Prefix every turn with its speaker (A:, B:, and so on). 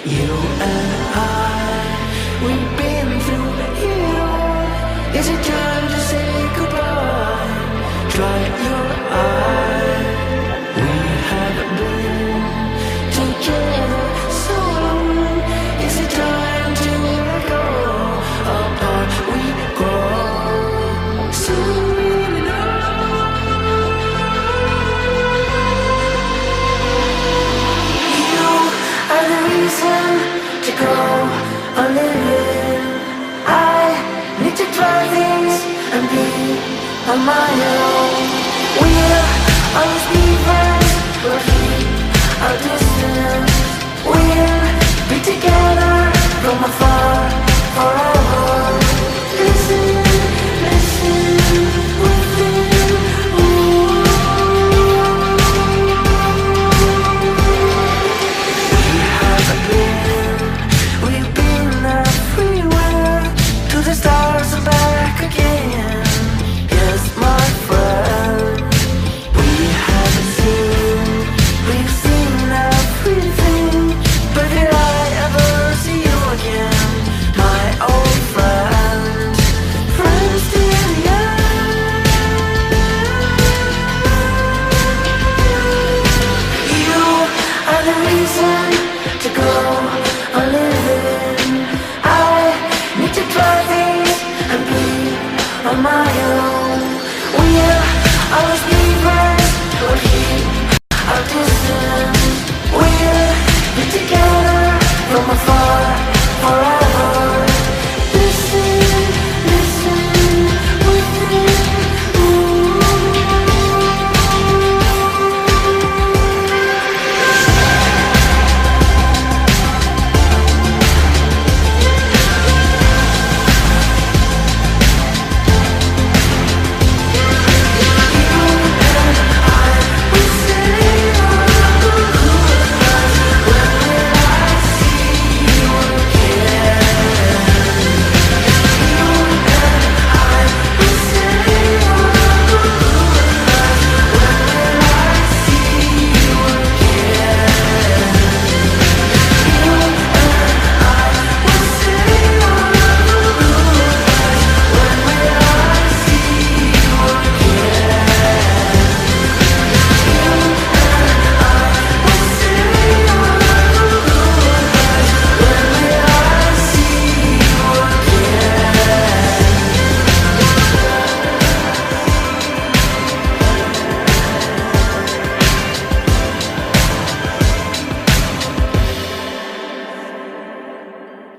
A: You and I, we've been through it all. Is it time to say goodbye? Dry your eye. We have been together so long. Is it time to let go? Apart we grow. Soon we know. You are the reason to go on living. I need to try things and be on my own. We'll always be friends, but keep our distance.